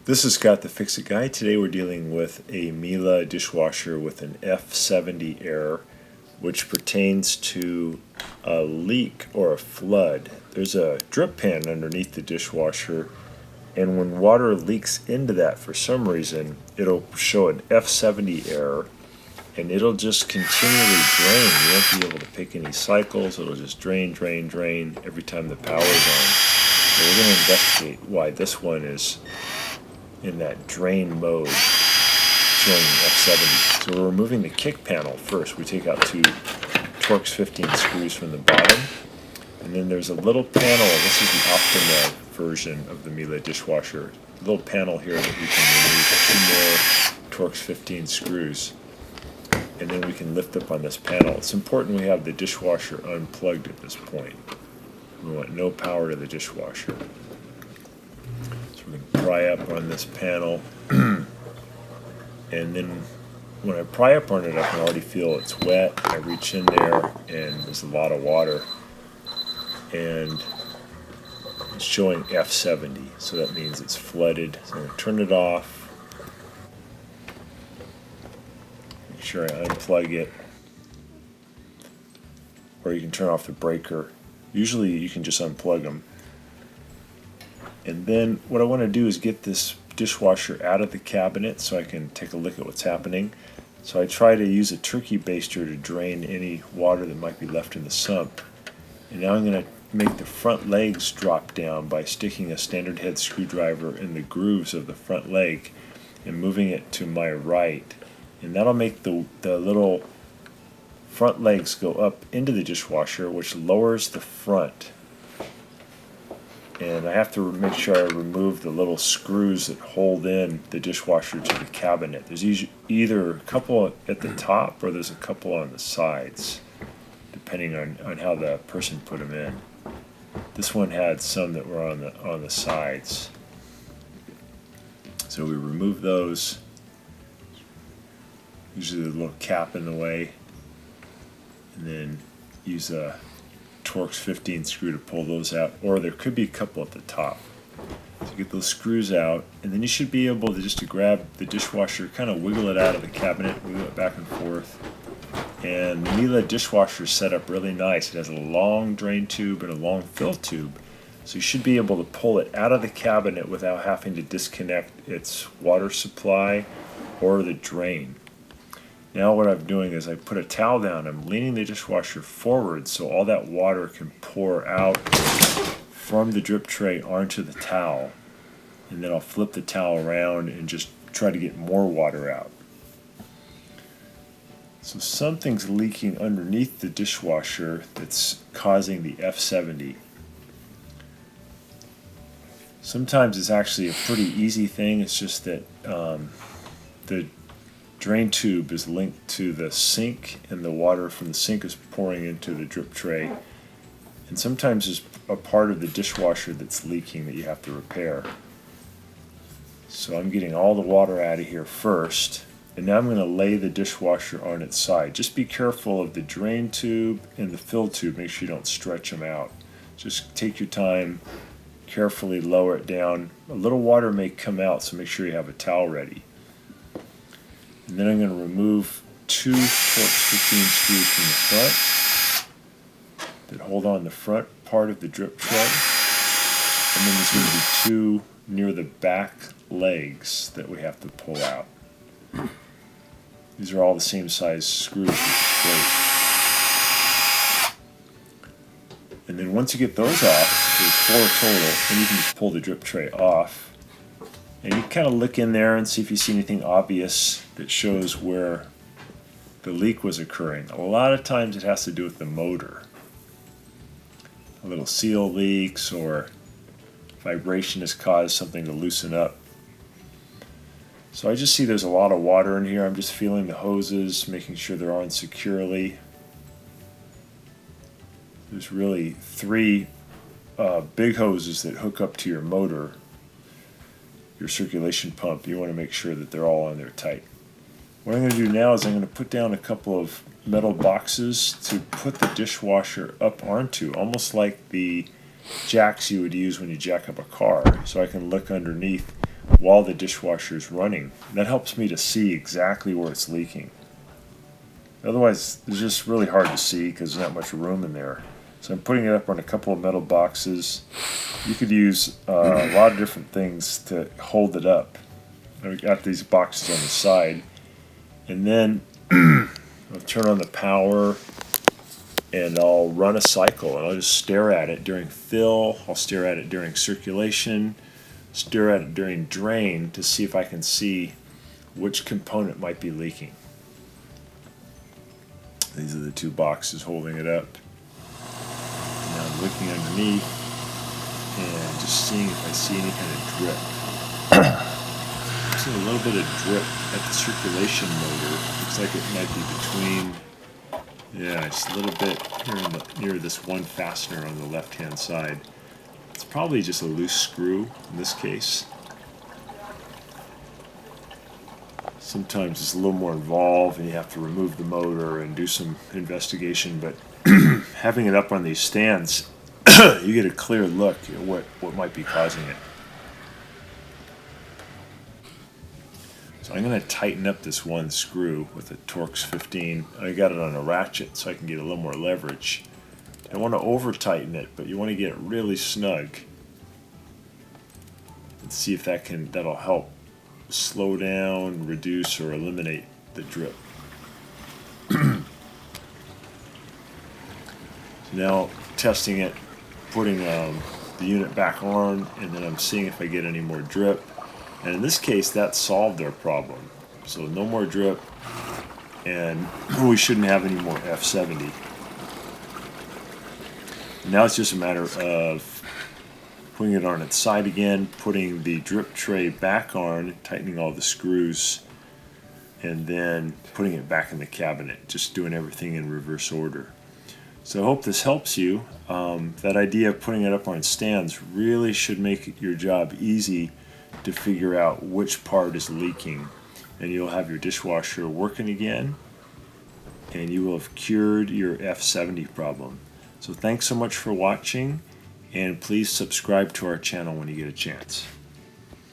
This is Scott the Fix-It Guy. Today we're dealing with a Miele dishwasher with an F70 error, which pertains to a leak or a flood. There's a drip pan underneath the dishwasher, and when water leaks into that for some reason, it'll show an F70 error, and it'll just continually drain. You won't be able to pick any cycles. It'll just drain every time the power's on. So we're going to investigate why this one is in that drain mode showing F70. So we're removing the kick panel first. We take out two Torx 15 screws from the bottom, and then there's a little panel. This is the Optima version of the Miele dishwasher. A little panel here that we can remove two more Torx 15 screws, and then we can lift up on this panel. It's important we have the dishwasher unplugged at this point. We want no power to the dishwasher. We're going to pry up on this panel, and then when I pry up on it, I can already feel it's wet. I reach in there, and there's a lot of water, and it's showing F70, so that means it's flooded. So I'm going to turn it off, make sure I unplug it, or you can turn off the breaker. Usually you can just unplug them. And then what I want to do is get this dishwasher out of the cabinet so I can take a look at what's happening. So I try to use a turkey baster to drain any water that might be left in the sump. And now I'm going to make the front legs drop down by sticking a standard head screwdriver in the grooves of the front leg and moving it to my right. And that'll make the little front legs go up into the dishwasher, which lowers the front. And I have to make sure I remove the little screws that hold in the dishwasher to the cabinet. There's either a couple at the top or there's a couple on the sides, depending on how the person put them in. This one had some that were on the sides. So we remove those. Usually the little cap in the way, and then use a Torx 15 screw to pull those out, or there could be a couple at the top. So get those screws out, and then you should be able to just grab the dishwasher, kind of wiggle it out of the cabinet, wiggle it back and forth. And the Miele dishwasher is set up really nice. It has a long drain tube and a long fill tube, so you should be able to pull it out of the cabinet without having to disconnect its water supply or the drain. Now what I'm doing is I put a towel down. I'm leaning the dishwasher forward so all that water can pour out from the drip tray onto the towel. And then I'll flip the towel around and just try to get more water out. So something's leaking underneath the dishwasher that's causing the F70. Sometimes it's actually a pretty easy thing. It's just that the drain tube is linked to the sink, and the water from the sink is pouring into the drip tray. And sometimes there's a part of the dishwasher that's leaking that you have to repair. So I'm getting all the water out of here first, and now I'm going to lay the dishwasher on its side. Just be careful of the drain tube and the fill tube. Make sure you don't stretch them out. Just take your time, carefully lower it down. A little water may come out, so make sure you have a towel ready. And then I'm going to remove two Torx 15 screws from the front that hold on the front part of the drip tray. And then there's going to be two near the back legs that we have to pull out. These are all the same size screws, which is great. And then once you get those off, there's 4 total, and you can just pull the drip tray off. And you kind of look in there and see if you see anything obvious that shows where the leak was occurring. A lot of times it has to do with the motor. A little seal leaks, or vibration has caused something to loosen up. So I just see there's a lot of water in here. I'm just feeling the hoses, making sure they're on securely. There's really 3 big hoses that hook up to your motor, your circulation pump. You want to make sure that they're all on there tight. What I'm going to do now is I'm going to put down a couple of metal boxes to put the dishwasher up onto, almost like the jacks you would use when you jack up a car. So I can look underneath while the dishwasher is running. That helps me to see exactly where it's leaking. Otherwise, it's just really hard to see because there's not much room in there. So I'm putting it up on a couple of metal boxes. You could use a lot of different things to hold it up. I've got these boxes on the side. And then I'll turn on the power and I'll run a cycle and I'll just stare at it during fill, I'll stare at it during circulation, stare at it during drain to see if I can see which component might be leaking. These are the two boxes holding it up. Now I'm looking underneath and just seeing if I see any kind of drip. I'm seeing a little bit of drip at the circulation motor. Looks like it might be between, yeah, just a little bit here near this one fastener on the left-hand side. It's probably just a loose screw in this case. Sometimes it's a little more involved and you have to remove the motor and do some investigation, but having it up on these stands, you get a clear look at what might be causing it. So I'm going to tighten up this one screw with a Torx 15. I got it on a ratchet so I can get a little more leverage. I want to over tighten it, but you want to get it really snug and see if that'll help slow down, reduce, or eliminate the drip. Now testing it, putting the unit back on, and then I'm seeing if I get any more drip. And in this case, that solved our problem. So no more drip, and we shouldn't have any more F70. Now it's just a matter of putting it on its side again, putting the drip tray back on, tightening all the screws, and then putting it back in the cabinet, just doing everything in reverse order. So I hope this helps you. That idea of putting it up on stands really should make your job easy to figure out which part is leaking, and you'll have your dishwasher working again, and you will have cured your F70 problem. So thanks so much for watching, and please subscribe to our channel when you get a chance.